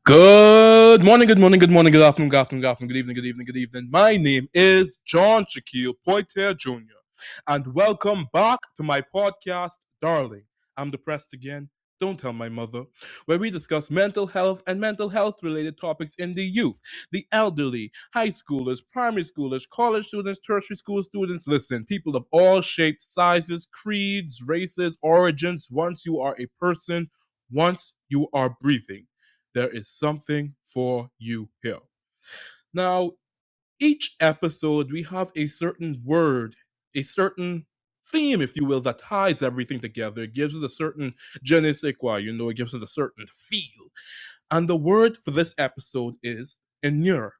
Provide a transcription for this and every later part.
Good morning, good morning, good morning, good afternoon, good afternoon, good afternoon, good evening, good evening, good evening. My name is John Shaquille Poitier Jr. And welcome back to my podcast, Darling. I'm depressed again. Don't tell my mother, where we discuss mental health and mental health related topics in the youth, the elderly, high schoolers, primary schoolers, college students, tertiary school students. Listen, people of all shapes, sizes, creeds, races, origins. Once you are a person, once you are breathing, there is something for you here. Now, each episode, we have a certain word, a certain theme, if you will, that ties everything together. It gives it a certain je ne sais quoi, it gives it a certain feel. And the word for this episode is inure.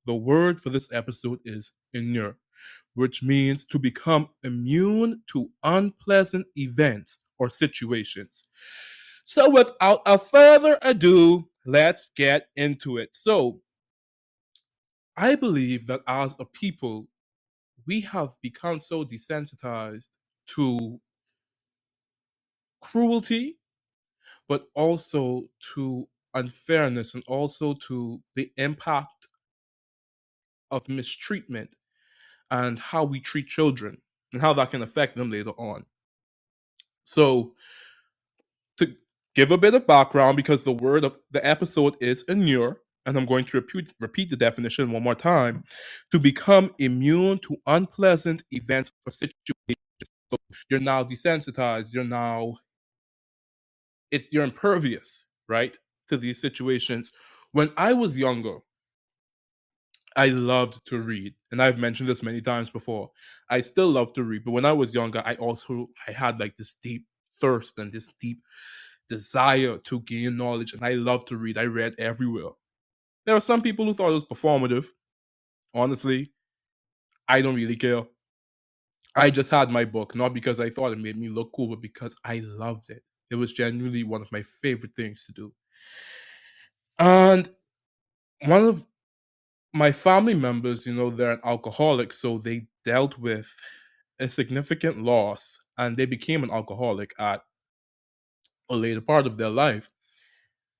The word for this episode is inure, which means to become immune to unpleasant events or situations. So, without a further ado, let's get into it. So, I believe that as a people, we have become so desensitized to cruelty, but also to unfairness and also to the impact of mistreatment and how we treat children and how that can affect them later on. So, to give a bit of background, because the word of the episode is inure, and I'm going to repeat the definition one more time: to become immune to unpleasant events or situations. So you're now desensitized. You're impervious, right, to these situations. When I was younger, I loved to read, and I've mentioned this many times before. I still love to read, but when I was younger, I had like this deep thirst and this deep desire to gain knowledge, and I love to read. I read everywhere. There are some people who thought it was performative. Honestly, I don't really care. I just had my book, not because I thought it made me look cool, but because I loved it. It was genuinely one of my favorite things to do. And one of my family members, they're an alcoholic, so they dealt with a significant loss and they became an alcoholic at a later part of their life.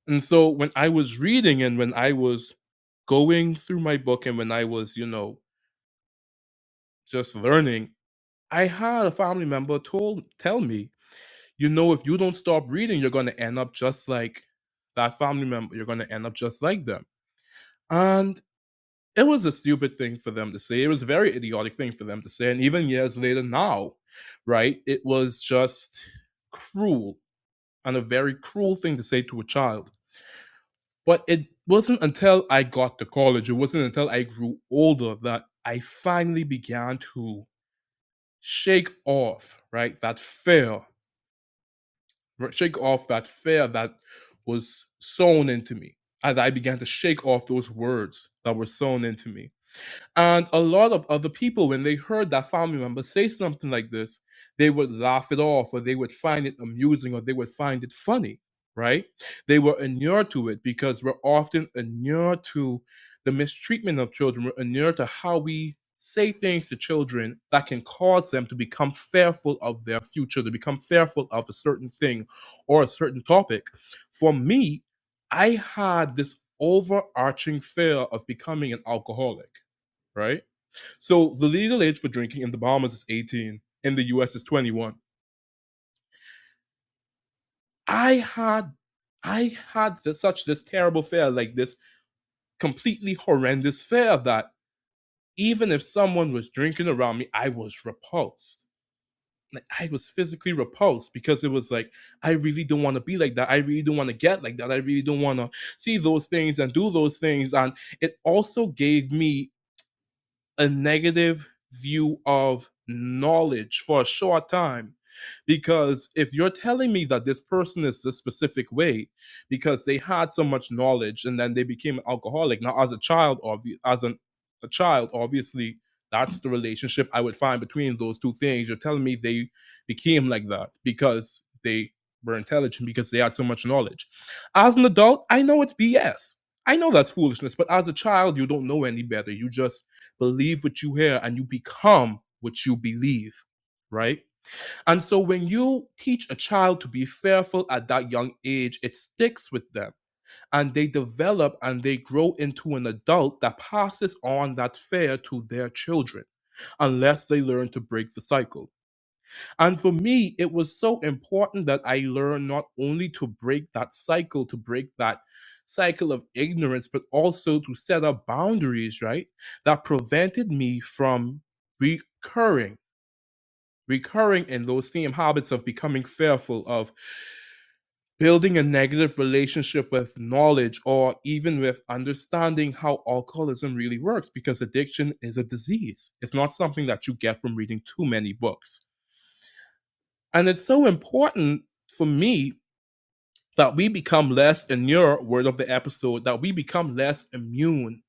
And so when I was reading and when I was going through my book and when I was, just learning, I had a family member tell me, if you don't stop reading, you're gonna end up just like that family member. You're gonna end up just like them. And it was a stupid thing for them to say. It was a very idiotic thing for them to say. And even years later now, right, it was just cruel and a very cruel thing to say to a child. But it wasn't until I got to college, it wasn't until I grew older that I finally began to shake off, right, shake off that fear that was sown into me. And I began to shake off those words that were sown into me. And a lot of other people, when they heard that family member say something like this, they would laugh it off, or they would find it amusing, or they would find it funny, right? They were inured to it because we're often inured to the mistreatment of children. We're inured to how we say things to children that can cause them to become fearful of their future, to become fearful of a certain thing or a certain topic. For me, I had this overarching fear of becoming an alcoholic, right? So the legal age for drinking in the Bahamas is 18, in the US is 21. I had such this terrible fear, like this completely horrendous fear that even if someone was drinking around me, I was repulsed. Like I was physically repulsed because it was like I really don't want to be like that. I really don't want to get like that. I really don't want to see those things and do those things. And it also gave me a negative view of knowledge for a short time, because if you're telling me that this person is this specific way because they had so much knowledge and then they became an alcoholic, now as a child, a child, obviously that's the relationship I would find between those two things. You're telling me they became like that because they were intelligent, because they had so much knowledge. As an adult, I know it's BS. I know that's foolishness, but as a child, you don't know any better. You just believe what you hear and you become what you believe, right? And so when you teach a child to be fearful at that young age, it sticks with them. and they develop and they grow into an adult that passes on that fear to their children unless they learn to break the cycle. And for me, it was so important that I learned not only to break that cycle, to break that cycle of ignorance, but also to set up boundaries, right? That prevented me from recurring, recurring in those same habits of becoming fearful, of building a negative relationship with knowledge or even with understanding how alcoholism really works, because addiction is a disease. It's not something that you get from reading too many books. And it's so important for me that we become less, in your word of the episode, that we become less immune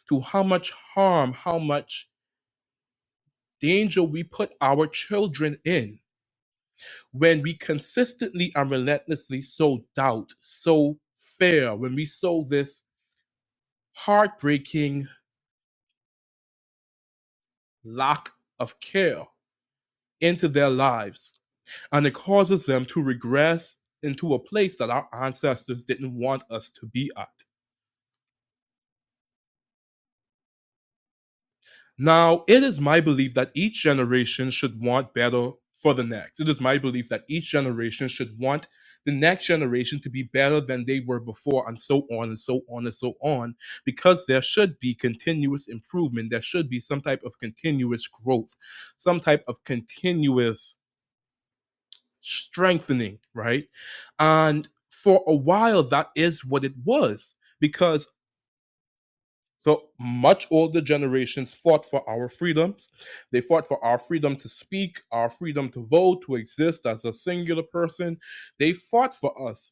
to how much harm, how much danger we put our children in when we consistently and relentlessly sow doubt, sow fear, when we sow this heartbreaking lack of care into their lives. And it causes them to regress into a place that our ancestors didn't want us to be at. Now, it is my belief that each generation should want better for the next. It is my belief that each generation should want the next generation to be better than they were before, and so on and so on and so on, because there should be continuous improvement. There should be some type of continuous growth, some type of continuous strengthening, right? And for a while, that is what it was, because so much older generations fought for our freedoms. They fought for our freedom to speak, our freedom to vote, to exist as a singular person. They fought for us.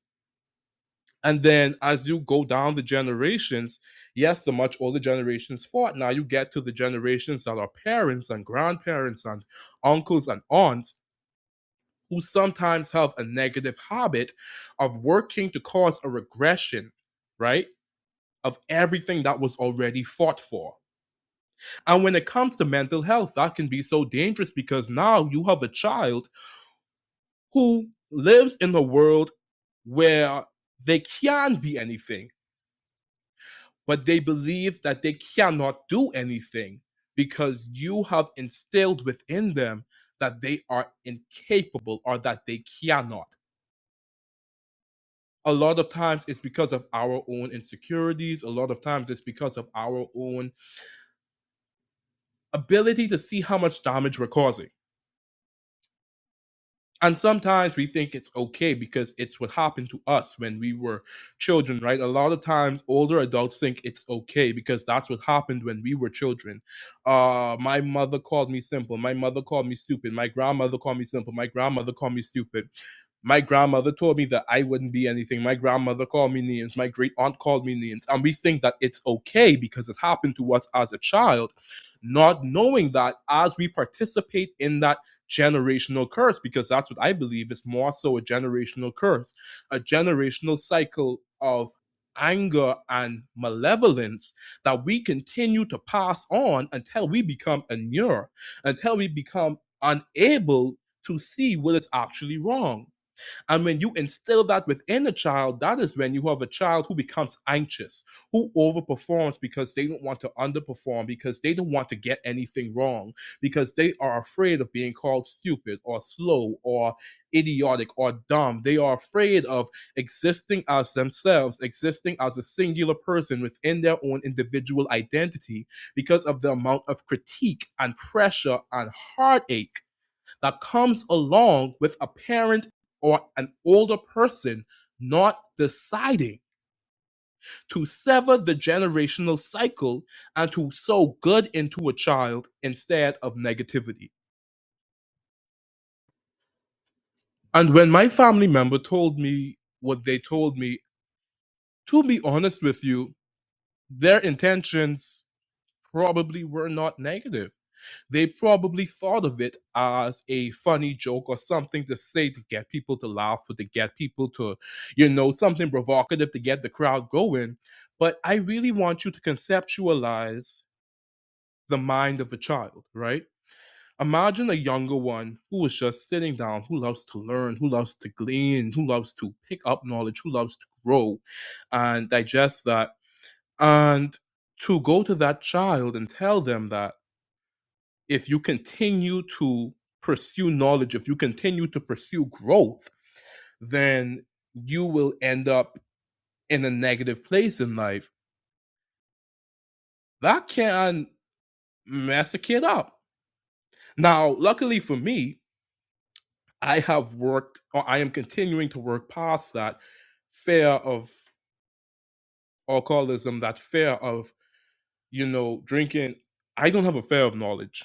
And then as you go down the generations, yes, the much older generations fought. Now you get to the generations that are parents and grandparents and uncles and aunts, who sometimes have a negative habit of working to cause a regression, right? Of everything that was already fought for. And when it comes to mental health, that can be so dangerous, because now you have a child who lives in a world where they can be anything, but they believe that they cannot do anything because you have instilled within them that they are incapable or that they cannot. A lot of times it's because of our own insecurities. A lot of times it's because of our own ability to see how much damage we're causing. And sometimes we think it's okay because it's what happened to us when we were children, right? A lot of times older adults think it's okay because that's what happened when we were children. My mother called me simple. My mother called me stupid. My grandmother called me simple. My grandmother called me stupid. My grandmother told me that I wouldn't be anything. My grandmother called me names. My great aunt called me names. And we think that it's okay because it happened to us as a child, not knowing that as we participate in that generational curse, because that's what I believe is more so a generational curse, a generational cycle of anger and malevolence that we continue to pass on until we become inure, until we become unable to see what is actually wrong. And when you instill that within a child, that is when you have a child who becomes anxious, who overperforms because they don't want to underperform, because they don't want to get anything wrong, because they are afraid of being called stupid or slow or idiotic or dumb. They are afraid of existing as themselves, existing as a singular person within their own individual identity, because of the amount of critique and pressure and heartache that comes along with a parent or an older person not deciding to sever the generational cycle and to sow good into a child instead of negativity. And when my family member told me what they told me, to be honest with you, their intentions probably were not negative. They probably thought of it as a funny joke or something to say to get people to laugh or to get people to, something provocative to get the crowd going. But I really want you to conceptualize the mind of a child, right? Imagine a younger one who is just sitting down, who loves to learn, who loves to glean, who loves to pick up knowledge, who loves to grow and digest that. And to go to that child and tell them that if you continue to pursue knowledge, if you continue to pursue growth, then you will end up in a negative place in life. That can mess a kid up. Now, luckily for me, I have worked, or I am continuing to work past that fear of alcoholism, that fear of, drinking. I don't have a fear of knowledge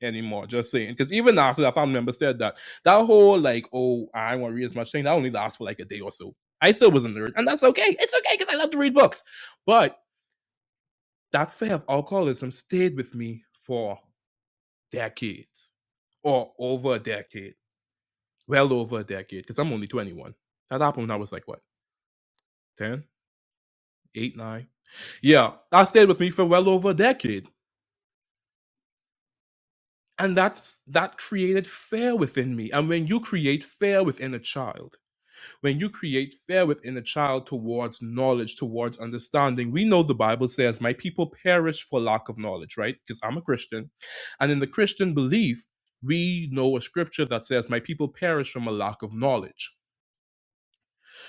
anymore, just saying. Because even after that family member said that, that whole like, oh, I want to read as much thing, that only lasts for like a day or so. I still was a nerd, and that's okay. It's okay because I love to read books. But that fear of alcoholism stayed with me for decades or over a decade, well over a decade, because I'm only 21. That happened when I was like, what, 10, 8, 9? Yeah, that stayed with me for well over a decade. And that created fear within me. And when you create fear within a child, when you create fear within a child towards knowledge, towards understanding, we know the Bible says, my people perish for lack of knowledge, right? Because I'm a Christian. And in the Christian belief, we know a scripture that says, my people perish from a lack of knowledge.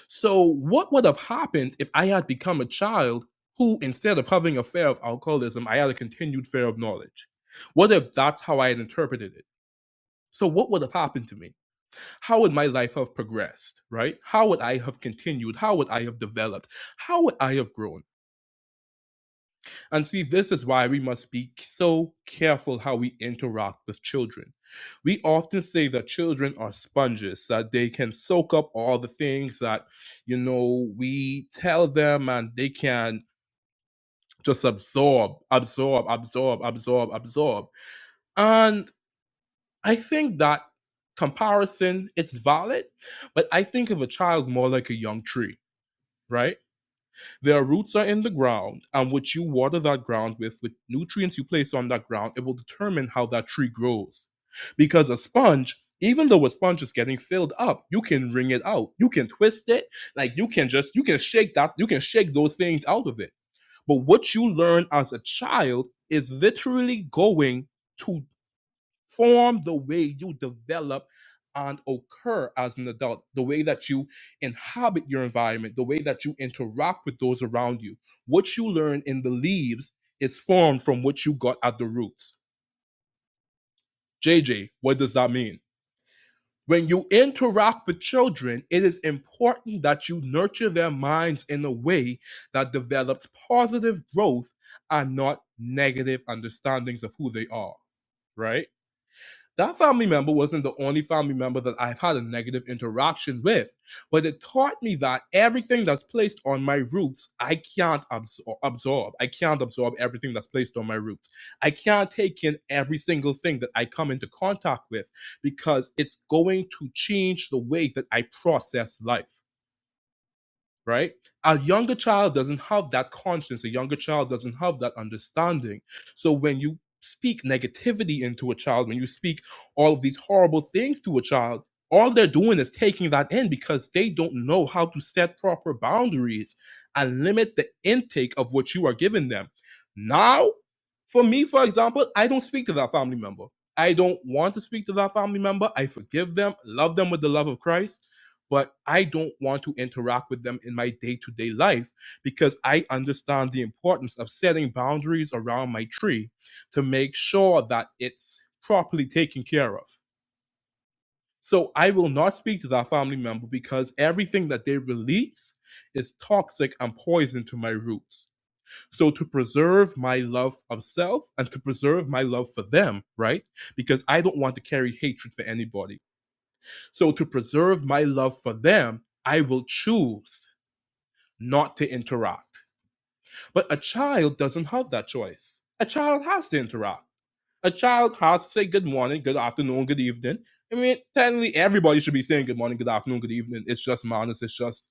So, what would have happened if I had become a child who, instead of having a fear of alcoholism, I had a continued fear of knowledge? What if that's how I had interpreted it? So, what would have happened to me? How would my life have progressed, right? How would I have continued? How would I have developed? How would I have grown? And see, this is why we must be so careful how we interact with children. We often say that children are sponges, that they can soak up all the things that, we tell them, and they can just absorb, absorb, absorb, absorb, absorb. And I think that comparison, it's valid, but I think of a child more like a young tree, right? Their roots are in the ground, and what you water that ground with nutrients you place on that ground, it will determine how that tree grows. Because a sponge, even though a sponge is getting filled up, you can wring it out. You can twist it, like you can shake that, you can shake those things out of it. But what you learn as a child is literally going to form the way you develop and occur as an adult, the way that you inhabit your environment, the way that you interact with those around you. What you learn in the leaves is formed from what you got at the roots. JJ, what does that mean? When you interact with children, it is important that you nurture their minds in a way that develops positive growth and not negative understandings of who they are, right? That family member wasn't the only family member that I've had a negative interaction with, but it taught me that everything that's placed on my roots, I can't absorb. I can't absorb everything that's placed on my roots. I can't take in every single thing that I come into contact with because it's going to change the way that I process life, right? A younger child doesn't have that conscience. A younger child doesn't have that understanding. So when you speak negativity into a child, when you speak all of these horrible things to a child, all they're doing is taking that in because they don't know how to set proper boundaries and limit the intake of what you are giving them. Now, for me, for example, I don't speak to that family member. I don't want to speak to that family member. I forgive them, love them with the love of Christ, but I don't want to interact with them in my day to day life because I understand the importance of setting boundaries around my tree to make sure that it's properly taken care of. So I will not speak to that family member because everything that they release is toxic and poison to my roots. So to preserve my love of self and to preserve my love for them, right? Because I don't want to carry hatred for anybody. So to preserve my love for them, I will choose not to interact. But a child doesn't have that choice. A child has to interact. A child has to say good morning, good afternoon, good evening. I mean, technically everybody should be saying good morning, good afternoon, good evening. It's just manners. It's just,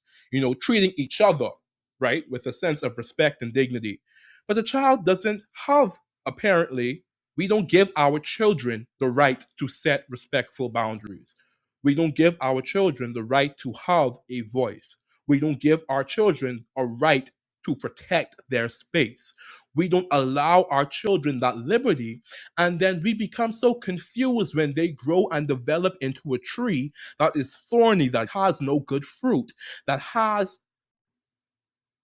treating each other, right, with a sense of respect and dignity. But the child doesn't have, apparently, We don't give our children the right to set respectful boundaries. We don't give our children the right to have a voice. We don't give our children a right to protect their space. We don't allow our children that liberty. And then we become so confused when they grow and develop into a tree that is thorny, that has no good fruit, that has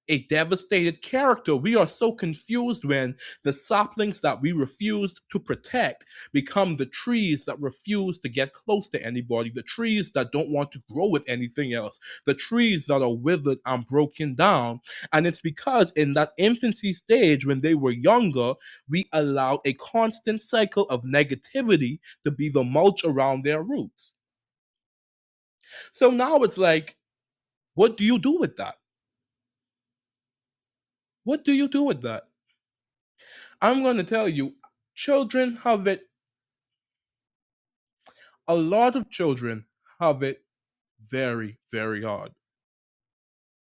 a devastated character. We are so confused when the saplings that we refuse to protect become the trees that refuse to get close to anybody, the trees that don't want to grow with anything else, the trees that are withered and broken down. And it's because in that infancy stage, when they were younger, we allowed a constant cycle of negativity to be the mulch around their roots. So now it's like, what do you do with that? What do you do with that? I'm going to tell you, children have it, a lot of children have it very, very hard.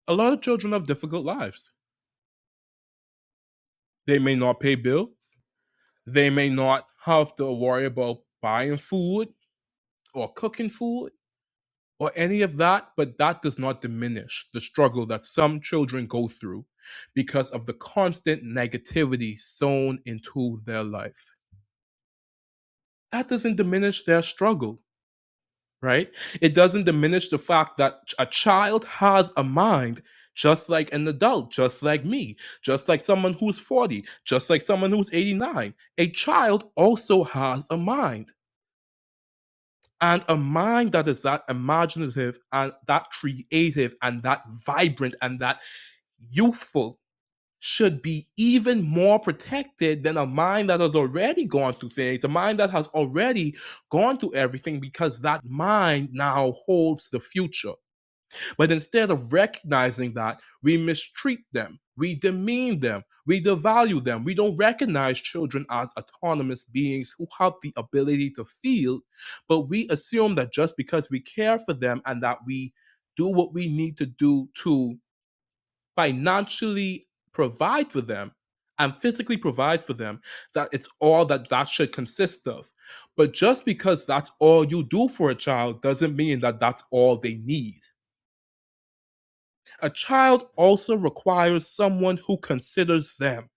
A lot of children have difficult lives. They may not pay bills. They may not have to worry about buying food or cooking food or any of that, but that does not diminish the struggle that some children go through because of the constant negativity sown into their life. That doesn't diminish their struggle, right? It doesn't diminish the fact that a child has a mind just like an adult, just like me, just like someone who's 40, just like someone who's 89. A child also has a mind. And a mind that is that imaginative and that creative and that vibrant and that youthful should be even more protected than a mind that has already gone through things, a mind that has already gone through everything, because that mind now holds the future. But instead of recognizing that, we mistreat them, we demean them, we devalue them. We don't recognize children as autonomous beings who have the ability to feel, but we assume that just because we care for them and that we do what we need to do to financially provide for them and physically provide for them, that it's all that that should consist of. But just because that's all you do for a child doesn't mean that that's all they need. A child also requires someone who considers them,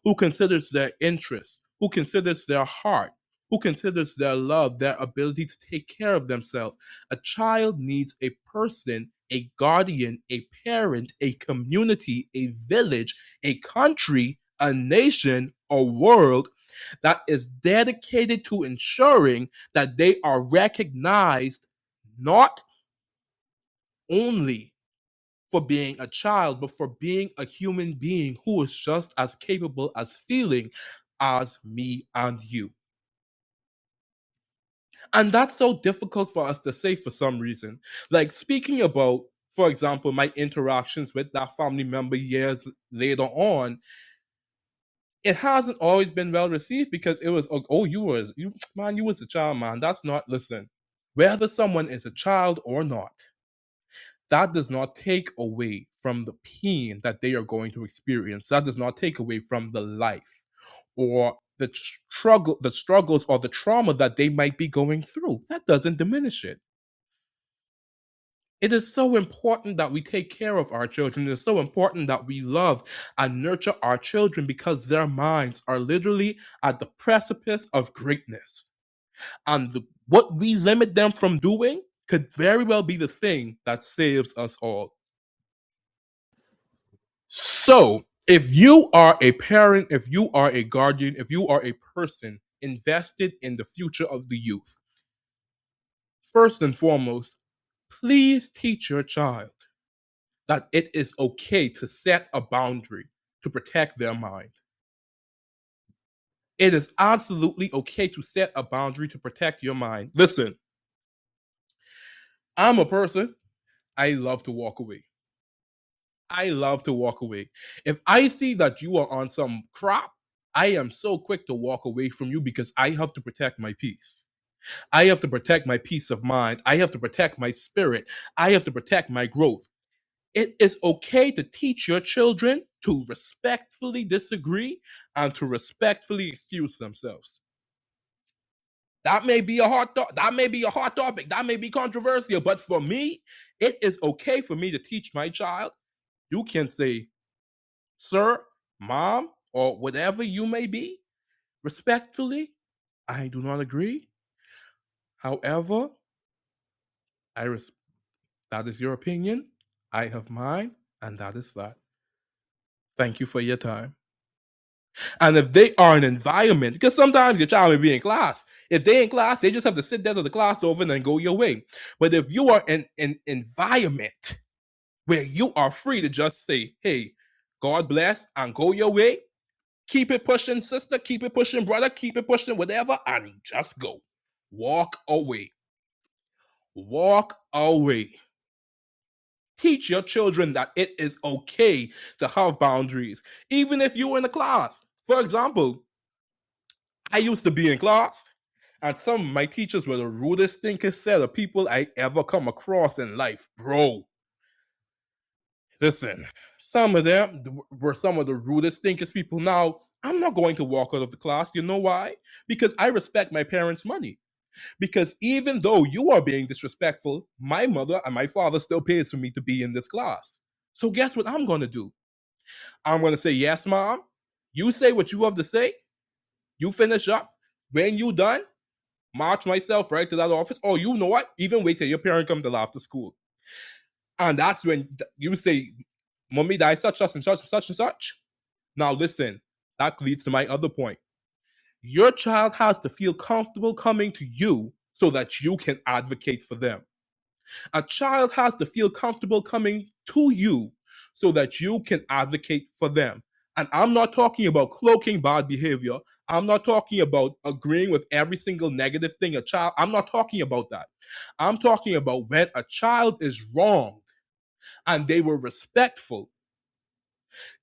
who considers their interests, who considers their heart, who considers their love, their ability to take care of themselves. A child needs a person, a guardian, a parent, a community, a village, a country, a nation, a world that is dedicated to ensuring that they are recognized not only for being a child, but for being a human being who is just as capable as feeling as me and you. And that's so difficult for us to say for some reason. Like speaking about, for example, my interactions with that family member years later on, it hasn't always been well received because it was, oh, you was a child, man. That's not, listen, whether someone is a child or not, that does not take away from the pain that they are going to experience. That does not take away from the life or the struggles or the trauma that they might be going through. That doesn't diminish it. It is so important that we take care of our children. It is so important that we love and nurture our children because their minds are literally at the precipice of greatness. And what we limit them from doing could very well be the thing that saves us all. So, if you are a parent, if you are a guardian, if you are a person invested in the future of the youth, first and foremost, please teach your child that it is okay to set a boundary to protect their mind. It is absolutely okay to set a boundary to protect your mind. Listen, I'm a person, I love to walk away. I love to walk away. If I see that you are on some crap, I am so quick to walk away from you because I have to protect my peace. I have to protect my peace of mind. I have to protect my spirit. I have to protect my growth. It is okay to teach your children to respectfully disagree and to respectfully excuse themselves. That may be a hot that may be a hot topic. That may be controversial, but for me, it is okay for me to teach my child. You can say, sir, mom, or whatever you may be, respectfully, I do not agree. However, that is your opinion. I have mine, and that is that. Thank you for your time. And if they are an environment, because sometimes your child may be in class. If they in class, they just have to sit there till the class over and then go your way. But if you are in an environment where you are free to just say, hey, God bless, and go your way, keep it pushing, sister, keep it pushing, brother, keep it pushing, whatever, and just go. Walk away. Walk away. Teach your children that it is okay to have boundaries, even if you're in a class. For example, I used to be in class, and some of my teachers were the rudest thinkers set of people I ever come across in life, bro. Listen, some of them were some of the rudest thinkers people. Now, I'm not going to walk out of the class. You know why? Because I respect my parents' money. Because even though you are being disrespectful, my mother and my father still pays for me to be in this class. So guess what I'm going to do? I'm going to say, yes, mom. You say what you have to say. You finish up. When you done, march myself right to that office. Or you know what? Even wait till your parent come to after school. And that's when you say, mommy died such and such and such and such. Now listen, that leads to my other point. Your child has to feel comfortable coming to you so that you can advocate for them. A child has to feel comfortable coming to you so that you can advocate for them. And I'm not talking about cloaking bad behavior. I'm not talking about agreeing with every single negative thing a child. I'm not talking about that. I'm talking about when a child is wronged and they were respectful.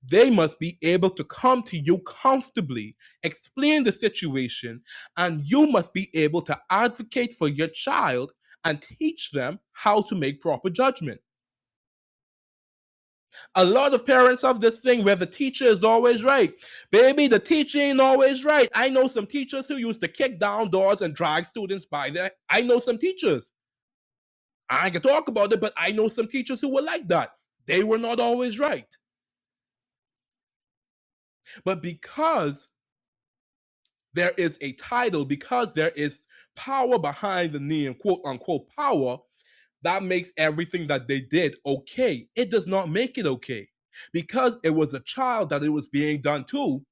They must be able to come to you comfortably, explain the situation, and you must be able to advocate for your child and teach them how to make proper judgment. A lot of parents have this thing where the teacher is always right. Baby, the teacher ain't always right. I know some teachers who used to kick down doors and drag students by there. I know some teachers. I can talk about it, but I know some teachers who were like that. They were not always right. But because there is a title, because there is power behind the name, quote unquote power, that makes everything that they did okay. It does not make it okay. Because it was a child that it was being done to,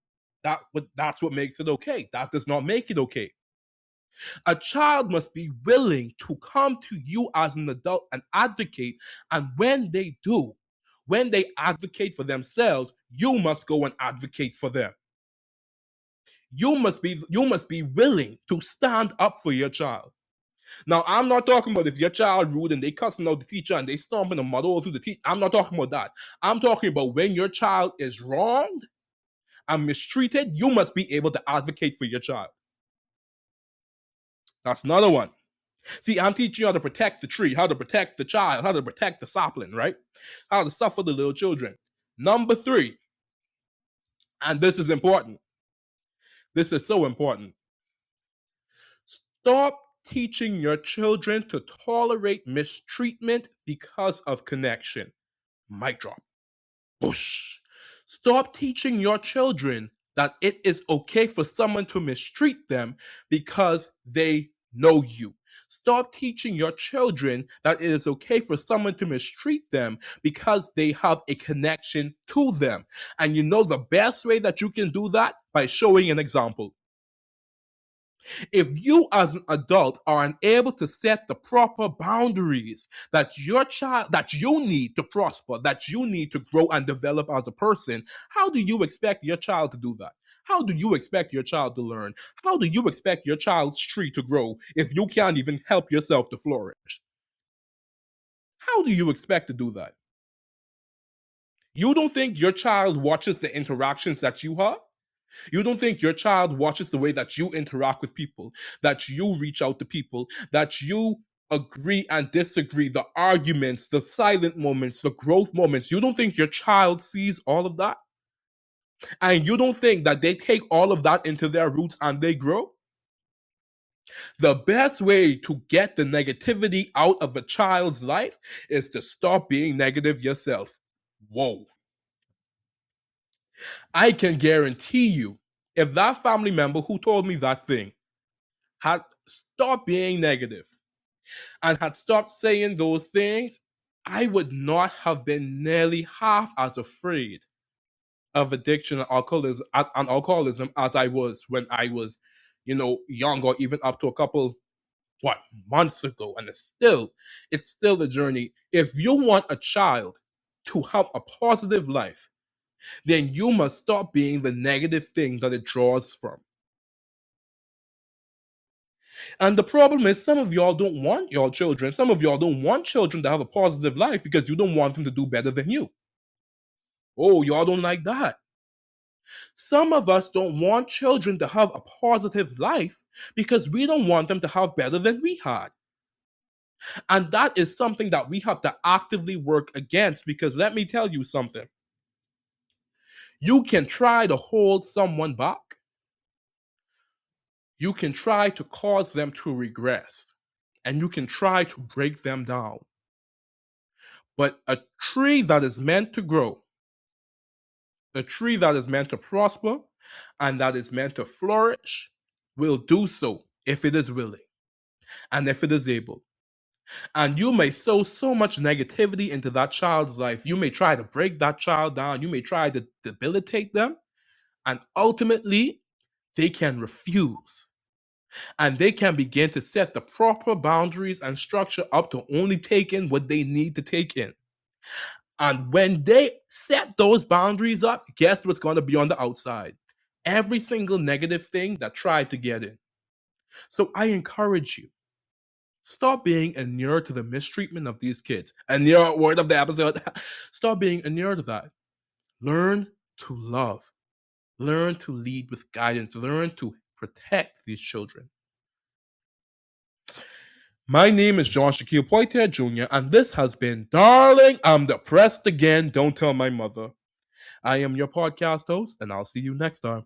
that's what makes it okay. That does not make it okay. A child must be willing to come to you as an adult and advocate. And when they do, when they advocate for themselves, you must go and advocate for them. You must be willing to stand up for your child. Now, I'm not talking about if your child rude and they cussing out the teacher and they stomping the mother through the teacher. I'm not talking about that. I'm talking about when your child is wronged and mistreated, you must be able to advocate for your child. That's another one. See, I'm teaching you how to protect the tree, how to protect the child, how to protect the sapling, right? How to suffer the little children. Number 3, and this is important. This is so important. Stop teaching your children to tolerate mistreatment because of connection. Mic drop. Whoosh. Stop teaching your children that it is okay for someone to mistreat them because they know you. Stop teaching your children that it is okay for someone to mistreat them because they have a connection to them. And you know the best way that you can do that? By showing an example. If you as an adult are unable to set the proper boundaries that your child that you need to prosper, that you need to grow and develop as a person, how do you expect your child to do that? How do you expect your child to learn? How do you expect your child's tree to grow if you can't even help yourself to flourish? How do you expect to do that? You don't think your child watches the interactions that you have? You don't think your child watches the way that you interact with people, that you reach out to people, that you agree and disagree, the arguments, the silent moments, the growth moments. You don't think your child sees all of that? And you don't think that they take all of that into their roots and they grow? The best way to get the negativity out of a child's life is to stop being negative yourself. Whoa. I can guarantee you, if that family member who told me that thing had stopped being negative and had stopped saying those things, I would not have been nearly half as afraid of addiction and alcoholism as I was when I was, young, or even up to a couple months ago. And it's still a journey. If you want a child to have a positive life, then you must stop being the negative thing that it draws from. And the problem is, some of y'all don't want your children. Some of y'all don't want children to have a positive life because you don't want them to do better than you. Oh, y'all don't like that. Some of us don't want children to have a positive life because we don't want them to have better than we had. And that is something that we have to actively work against, because let me tell you something. You can try to hold someone back. You can try to cause them to regress. And you can try to break them down. But a tree that is meant to grow, a tree that is meant to prosper, and that is meant to flourish, will do so if it is willing and if it is able. And you may sow so much negativity into that child's life. You may try to break that child down. You may try to debilitate them. And ultimately, they can refuse. And they can begin to set the proper boundaries and structure up to only take in what they need to take in. And when they set those boundaries up, guess what's going to be on the outside? Every single negative thing that tried to get in. So I encourage you, stop being inured to the mistreatment of these kids. And your word of the episode, stop being inured to that. Learn to love. Learn to lead with guidance. Learn to protect these children. My name is John Shaquille Poitier Jr., and this has been Darling, I'm Depressed Again, Don't Tell My Mother. I am your podcast host, and I'll see you next time.